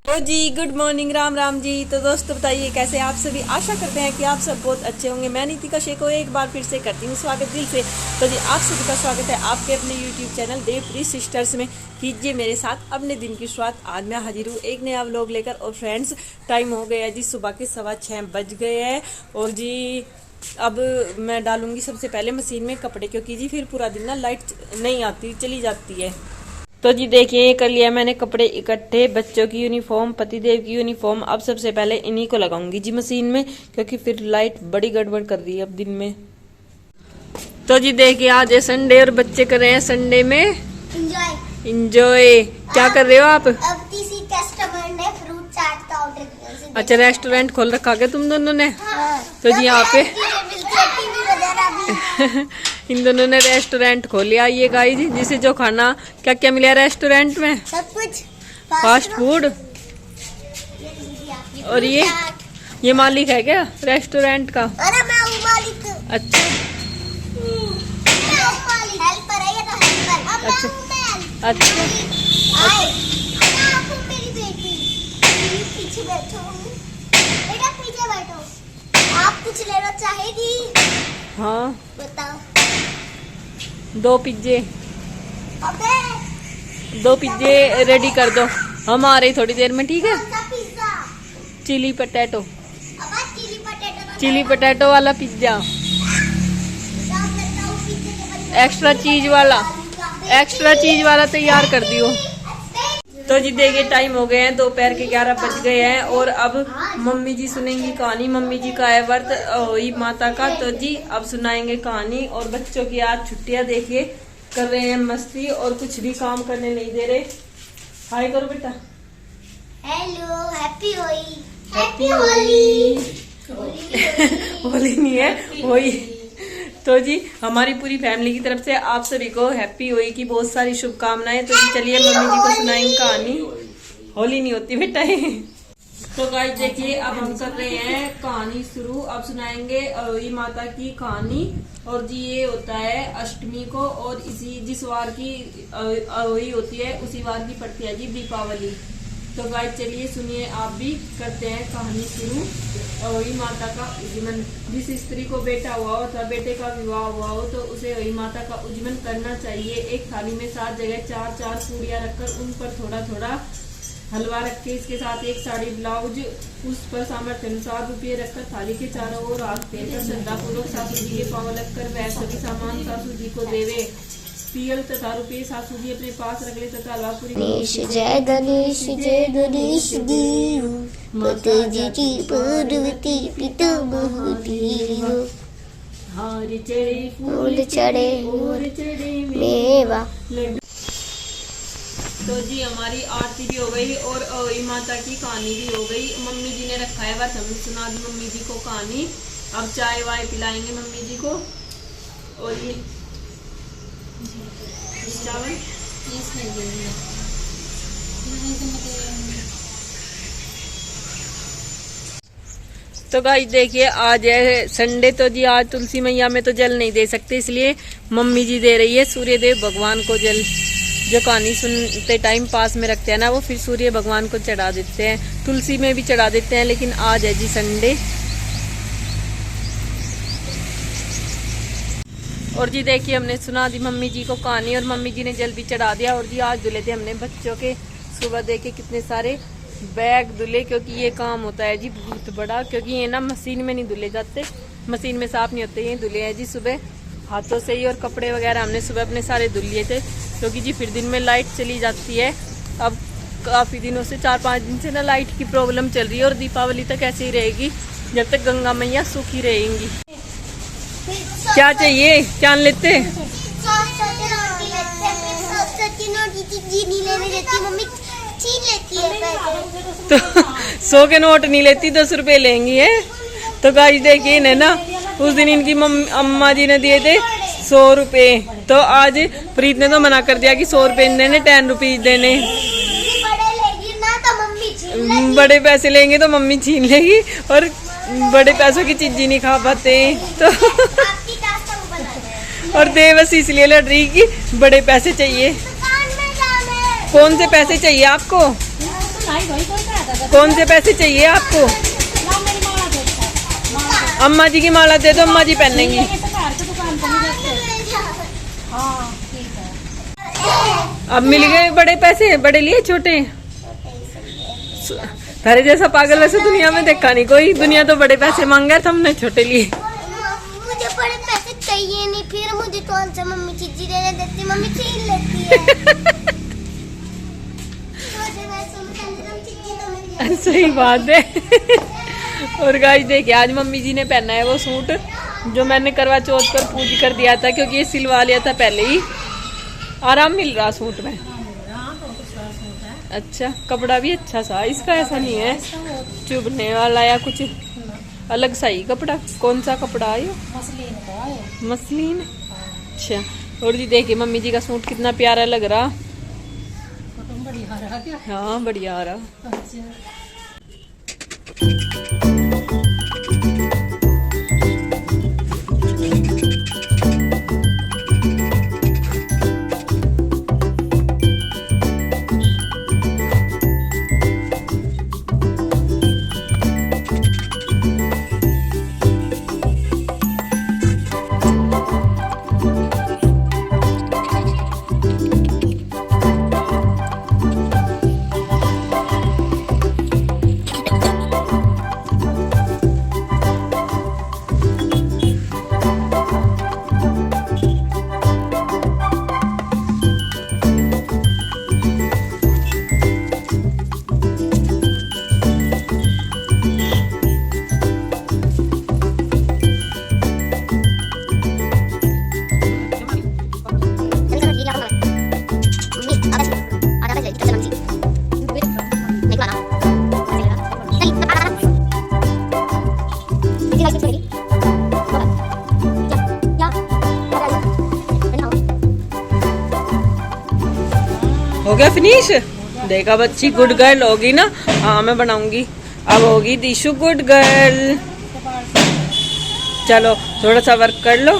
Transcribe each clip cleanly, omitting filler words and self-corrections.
तो जी good morning, Ram Ram ji. तो दोस्तों बताइए कैसे आप सभी। आशा करते हैं कि आप सब बहुत अच्छे होंगे। मैं नीतिका शेख को एक बार फिर से करती हूँ स्वागत दिल से। तो जी आप सभी का स्वागत है आपके अपने यूट्यूब चैनल देवप्री सिस्टर्स में। कीजिए मेरे साथ अपने दिन की शुरुआत। आज मैं हाजिर हूँ एक नया व्लॉग लेकर। और फ्रेंड्स टाइम हो गया है जी, सुबह के 6:15 बज गए हैं। और जी अब मैं डालूंगी सबसे पहले मशीन में कपड़े, क्योंकि जी फिर पूरा दिन ना लाइट नहीं आती, चली जाती है। तो जी देखिए कर लिया मैंने कपड़े इकट्ठे, बच्चों की यूनिफॉर्म, पतिदेव की यूनिफॉर्म। अब सबसे पहले इन्हीं को लगाऊंगी जी मशीन में, क्योंकि फिर लाइट बड़ी गड़बड़ कर रही है अब दिन में। तो जी देखिए आज है संडे और बच्चे कर रहे हैं संडे में इंजॉय। क्या कर रहे हो आप? अब किसी कस्टमर ने फ्रूट चाट का ऑर्डर किया। अच्छा रेस्टोरेंट खोल रखा क्या तुम दोनों ने? हाँ। तो जी यहाँ पे इन दोनों ने रेस्टोरेंट खोल लिया। ये गाइस जिसे जो खाना क्या क्या मिला रेस्टोरेंट में, सब कुछ फास्ट फूड। और ये मालिक है क्या रेस्टोरेंट का? अरे मैं हूँ मालिक। अच्छा हेल्पर है ये तो हेल्पर। अब अच्छा मैं अच्छा आप हो मेरी बेटी। पीछे बैठो बेटा, पीछे बैठो। आप कुछ लेना चाहेगी? हाँ बताओ। 2 पिज्जे, अबे 2 पिज्जे रेडी कर दो, हम आ रहे थोड़ी देर में, ठीक है? कौन सा पिज्जा? चिली पटेटो, अब चिली पटेटो। चिली पटेटो वाला पिज्जा, एक्स्ट्रा चीज वाला तैयार कर दियो। तो जी देखिए टाइम हो गए हैं दोपहर के 11 बज गए हैं। और अब मम्मी जी सुनेंगी कहानी। मम्मी जी का है व्रत होई माता का, तो जी अब सुनाएंगे कहानी। और बच्चों की आज छुट्टियां देखिए कर रहे हैं मस्ती, और कुछ भी काम करने नहीं दे रहे। हाय करो बेटा। Hello, happy Holi. Happy Holi. Holi नहीं है होली। तो जी हमारी पूरी फैमिली की तरफ से आप सभी को हैप्पी होली की बहुत सारी शुभकामनाएं। तो जी चलिए मम्मी जी को सुनाएंगे कहानी। होली नहीं होती बेटा। तो गाइस देखिए अब हम कर रहे हैं कहानी शुरू। अब सुनाएंगे अहोई माता की कहानी। और जी ये होता है अष्टमी को, और इसी जिस वार की अहोई होती है उसी वार की पड़ती है जी दीपावली। तो गाइस चलिए सुनिए आप भी, करते हैं कहानी शुरू। अहोई माता का उज्जमन। जिस स्त्री को बेटा हुआ हो अथवा बेटे का विवाह हुआ हो तो उसे अहोई माता का उज्जमन करना चाहिए। एक थाली में 7 जगह 4-4 पूड़ियां रखकर उन पर थोड़ा थोड़ा हलवा रख के इसके साथ एक साड़ी ब्लाउज, उस पर सामर्थ्य अनुसार रुपये रखकर थाली के चारों ओर हाथ फेरकर श्रद्धा पूर्वक सासू जी के पांव लगकर वह सभी सामान सासू जी को देवे। पियल तथा रुपये सासू जी अपने पास रख ले तथा हलवा पूरी जय गणेश देव माता जी की पार्वती पिता महादेव। हार चढ़े फूल चढ़े और चढ़े मेवा। लड्डू। तो जी हमारी आरती भी हो गई और अहोई माता की कहानी भी हो गई। मम्मी जी ने रखा है बस, हम सुना दी मम्मी जी को कहानी। अब चाय वाय पिलाएंगे मम्मी जी को। और ये चावल तो गाइस देखिए आज है संडे। तो जी आज तुलसी मैया में तो जल नहीं दे सकते, इसलिए मम्मी जी दे रही है सूर्य देव भगवान को जल। जो कहानी सुनते टाइम पास में रखते हैं ना, वो फिर सूर्य भगवान को चढ़ा देते हैं, तुलसी में भी चढ़ा देते हैं। लेकिन आज है जी संडे। और जी देखिए हमने सुना दी मम्मी जी को कहानी, और मम्मी जी ने जल भी चढ़ा दिया। और जी आज धुले थे हमने बच्चों के। सुबह देखे कितने सारे बैग धुले, क्योंकि ये काम होता है जी बहुत बड़ा, क्योंकि ये ना मशीन में नहीं धुले जाते, मशीन में साफ नहीं होते, ये धुले हैं जी सुबह हाथों से ही। और कपड़े वगैरह हमने सुबह अपने सारे धुल लिए थे, क्योंकि जी फिर दिन में लाइट चली जाती है। अब काफ़ी दिनों से 4-5 दिन से ना लाइट की प्रॉब्लम चल रही है, और दीपावली तक ऐसे ही रहेगी जब तक गंगा मैया सूखी रहेंगी। क्या चाहिए, क्या लेते? तो 100 के नोट नहीं लेती, 10 रुपए लेंगी है। तो गाइस देखिए इन्हें ना उस दिन इनकी अम्मा जी ने दिए थे 100 रुपए। तो आज प्रीत ने तो मना कर दिया कि 100 रुपए देने, 10 रुपीज देने। बड़े पैसे लेंगे तो मम्मी छीन लेगी, और बड़े पैसों की चीज ही नहीं खा पाते। तो और देवस इसलिए लड़ रही कि बड़े पैसे चाहिए। कौन से पैसे चाहिए आपको? कौन से पैसे चाहिए आपको? अम्मा जी की माला दे दो, अम्मा जी पहनेंगी। अब मिल गए बड़े पैसे, बड़े लिए छोटे? तारे जैसा पागल वैसे दुनिया में देखा नहीं कोई। दुनिया तो बड़े पैसे मांगा था, हमने छोटे लिए। मुझे बड़े पैसे चाहिए नहीं, फिर मुझे कौन सा मम्मी चीजी देने देती, मम्मी छीन लेती है। सही बात है। और गाइस देखिए, आज मम्मी जी ने पहना है वो सूट जो मैंने करवा चौथ पर पूज कर दिया था, क्योंकि ये सिलवा लिया था पहले ही। आराम मिल रहा सूट में। अच्छा, कपड़ा भी अच्छा सा इसका, ऐसा नहीं है चुभने वाला या कुछ अलग सा ही कपड़ा। कौन सा कपड़ा है ये? मसलिन। अच्छा, और जी देखिए मम्मी जी का सूट कितना प्यारा लग रहा। हाँ बढ़िया आ रहा। हो गया फिनिश? देखा बच्ची गुड गर्ल होगी ना। हाँ मैं बनाऊंगी। अब होगी दिशु गुड गर्ल। चलो थोड़ा सा वर्क कर लो।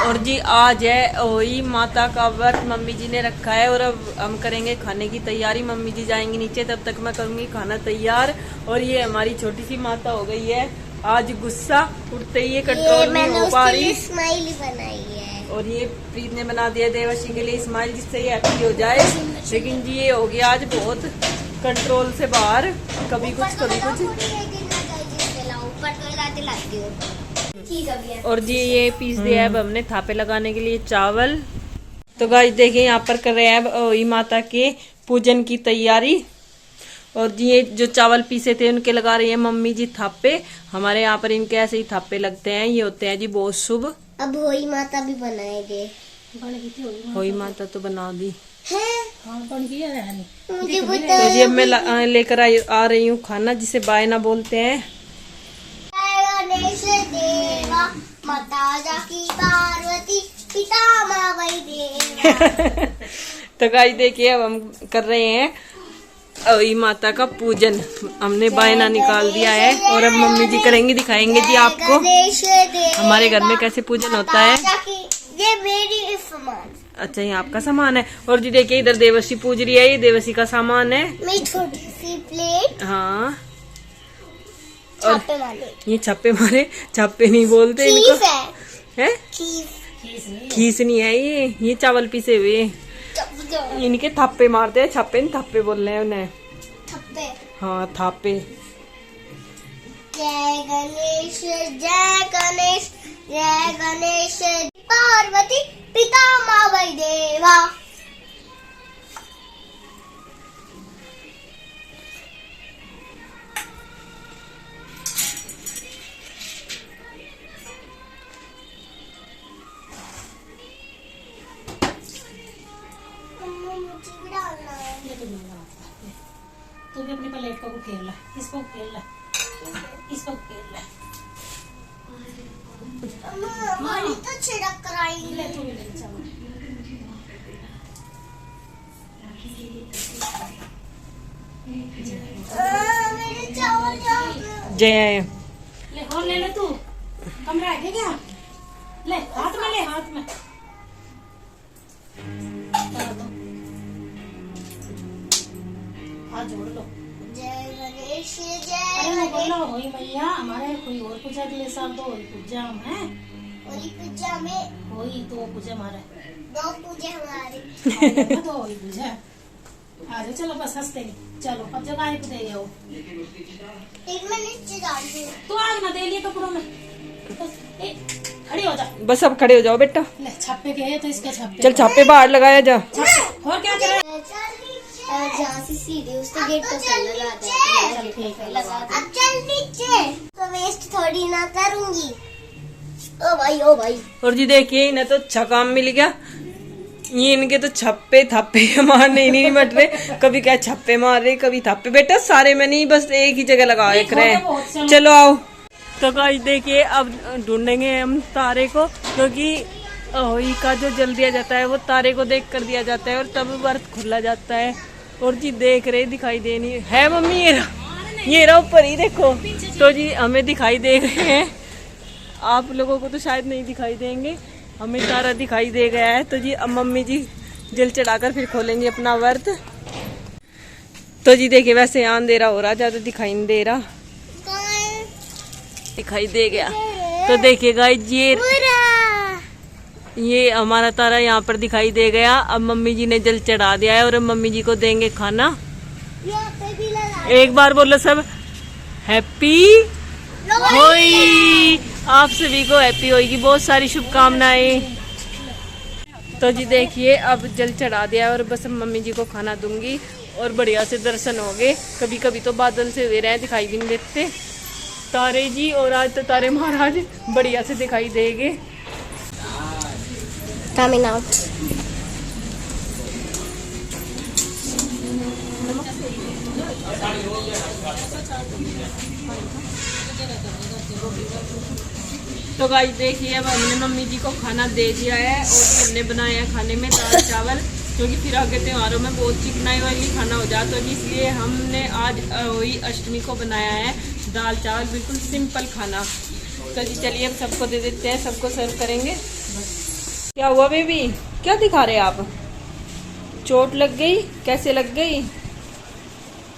और जी आज है वही माता का व्रत मम्मी जी ने रखा है, और अब हम करेंगे खाने की तैयारी। मम्मी जी जाएंगी नीचे, तब तक मैं करूंगी खाना तैयार। और ये हमारी छोटी सी माता हो गई है आज गुस्सा, उठते ही ये कंट्रोल नहीं हो पा रही। स्माइली बनाई है और ये प्रीत ने बना दिया देवशी के लिए स्माइल, जिससे ये हैप्पी हो जाए। लेकिन जी ये हो गया आज बहुत कंट्रोल से बाहर, कभी कुछ कभी कुछ। और जी ये पीस दिया है अब हमने थापे लगाने के लिए चावल। तो गाइस देखिए यहाँ पर कर रहे हैं अब माता के पूजन की तैयारी। और जी ये जो चावल पीसे थे उनके लगा रही है मम्मी जी थापे। हमारे यहाँ पर इनके ऐसे ही थापे लगते हैं, ये होते हैं जी बहुत शुभ। अब होई माता भी बनाएंगे। होई माता तो बना दी है? मुझे तो जी अब मैं लेकर आ रही हूँ खाना, जिसे बाय ना बोलते हैं। गणेश देवा माता जाकी पार्वती पिता मावई देवा। तो गाइस देखिए अब हम कर रहे हैं वही माता का पूजन। हमने बायना निकाल दिया है और अब मम्मी जी करेंगी, दिखाएंगे जी आपको हमारे घर में कैसे पूजन होता है। ये मेरी सामान। अच्छा ये आपका सामान है। और जी देखिए इधर देवसी पूज रही है, ये देवसी का सामान है। मेरी छोटी सी प्लेट। हाँ और ये छप्पे मारे, छप्पे नहीं बोलते इनको, है खीस नहीं है ये चावल पीसे हुए। इनके थापे मारते हैं, छप्पे नहीं थापे बोल रहे हैं उन्हें। थप्पे। हाँ थापे। जय गणेश जय गणेश जय गणेश पार्वती पिता मावई देवा। तू भी अपनी प्लेट को खेल ला, इसको खेल ला, इसको खेल ला। हमारी तो छिड़क कराई। ले तू भी ले चावल। मेरे चावल जय ले और ले ले तू। कमरा है क्या? ले हाथ में, ले हाथ में। हाथ जोड़ लो। जय गणेश अरे मैं बोल रहा हूँ होई मैया हमारे कोई और पूजा अगले साल तो होई पूजा हम है होली पूजा में होई तो वो पूजा हमारे 2 पूजा हमारी तो होई पूजा आ जाओ चलो बस हंसते नहीं चलो अब जगह को दे जाओ एक मैं नीचे डाल दूँ तू आग ना दे लिए कपड़ों में बस ए खड़ी हो जा बस अब खड़े हो जाओ बेटा। ले छापे के है तो इसके छापे चल छापे बाहर लगाया जा। और क्या कर रहा जहाँ से सीढ़ी उससे गेट तो चल लगाता है। चल ठीक है लगा अब चल नीचे तो वेस्ट थोड़ी ना करूंगी। ओ भाई और जी देखिए इन्हें तो अच्छा काम मिल गया। ये इनके तो छप्पे थप्पे मारने ही नहीं मट रहे, कभी क्या छप्पे मार रहे कभी थप्पे। बेटा सारे में नहीं बस एक ही जगह लगा रहे। चलो आओ। तो गाइस देखिए अब ढूंढेंगे हम तारे को, क्योंकि होली का जो जल दिया जाता है वो तारे को देख कर दिया जाता है और तब व्रत खुला जाता है। और जी देख रहे दिखाई देनी है मम्मी, ये रहा ऊपर ही देखो। तो जी हमें दिखाई दे रहे हैं, आप लोगों को तो शायद नहीं दिखाई देंगे, हमें तारा दिखाई दे गया है। तो जी अब मम्मी जी जल चढ़ाकर फिर खोलेंगे अपना व्रत। तो जी देखिए वैसे अंधेरा हो रहा, ज्यादा दिखाई नहीं दे रहा, दिखाई दे गया। तो देखिए गाइस ये हमारा तारा यहाँ पर दिखाई दे गया। अब मम्मी जी ने जल चढ़ा दिया है और अब मम्मी जी को देंगे खाना। एक बार बोलो सब हैप्पी होली। आप सभी को हैप्पी होली की बहुत सारी शुभकामनाएं। तो जी देखिए अब जल चढ़ा दिया और बस मम्मी जी को खाना दूंगी और बढ़िया से दर्शन हो गए। कभी कभी तो बादल से हुए रहे दिखाई भी नहीं देते तारे जी, और आज तो तारे महाराज बढ़िया से दिखाई देंगे। Coming out. तो गाइस देखिए अब हमने मम्मी जी को खाना दे दिया है और हमने बनाया है खाने में दाल चावल, क्योंकि फिर आगे त्योहारों में बहुत चिकनाई वाली खाना हो जाता है, इसलिए हमने आज वही अष्टमी को बनाया है दाल चावल, बिल्कुल सिंपल खाना। तो जी चलिए अब सबको दे देते हैं, सबको सर्व करेंगे। क्या हुआ बेबी, क्या दिखा रहे आप? चोट लग गई? कैसे लग गई?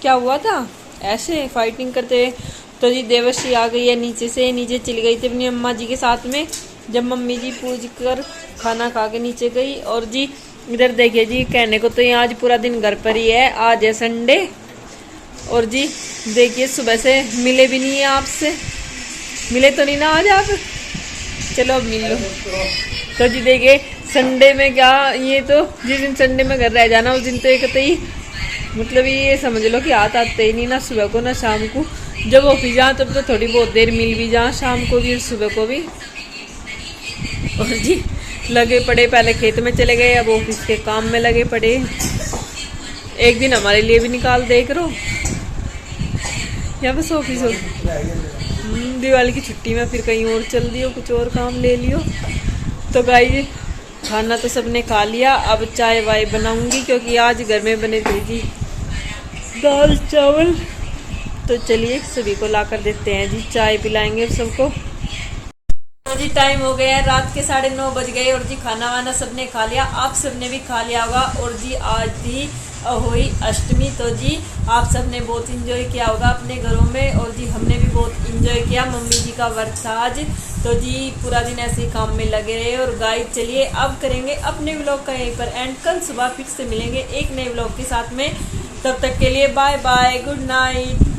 क्या हुआ था? ऐसे फाइटिंग करते। तो जी देवश्री आ गई है नीचे से, नीचे चली गई थी अपनी अम्मा जी के साथ में, जब मम्मी जी पूज कर खाना खा के नीचे गई। और जी इधर देखिए जी कहने को तो ये आज पूरा दिन घर पर ही है, आज है संडे। और जी देखिए सुबह से मिले भी नहीं है आपसे, मिले तो नहीं ना आज आप? चलो अब मिल लो। तो जी देखिए संडे में क्या, ये तो जिस दिन संडे में घर रह जाना उस दिन तो एक ही मतलब ये समझ लो कि हाथ आते ही नहीं, ना सुबह को ना शाम को। जब ऑफिस जाए तब तो थोड़ी बहुत देर मिल भी जाए, शाम को भी और सुबह को भी। और जी लगे पड़े, पहले खेत में चले गए, अब ऑफिस के काम में लगे पड़े। एक दिन हमारे लिए भी निकाल देख रो या बस ऑफिस हो। दिवाली की छुट्टी में फिर कहीं और चल दियो, कुछ और काम ले लियो। तो गाइस खाना तो सबने खा लिया, अब चाय वाय बनाऊंगी, क्योंकि आज घर में बने थे जी दाल चावल। तो चलिए सभी को ला कर देते हैं जी, चाय पिलाएंगे सबको। तो जी टाइम हो गया है, रात के 9:30 बज गए और जी खाना वाना सबने खा लिया, आप सबने भी खा लिया होगा। और जी आज थी हुई अष्टमी, तो जी आप सबने बहुत इंजॉय किया होगा अपने घरों में, और जी हमने भी बहुत इंजॉय किया। मम्मी जी का व्रत था आज, तो जी पूरा दिन ऐसे ही काम में लगे रहे। और गाइस चलिए अब करेंगे अपने व्लॉग का यहीं पर एंड, कल सुबह फिर से मिलेंगे एक नए व्लॉग के साथ में। तब तक के लिए बाय बाय, गुड नाइट।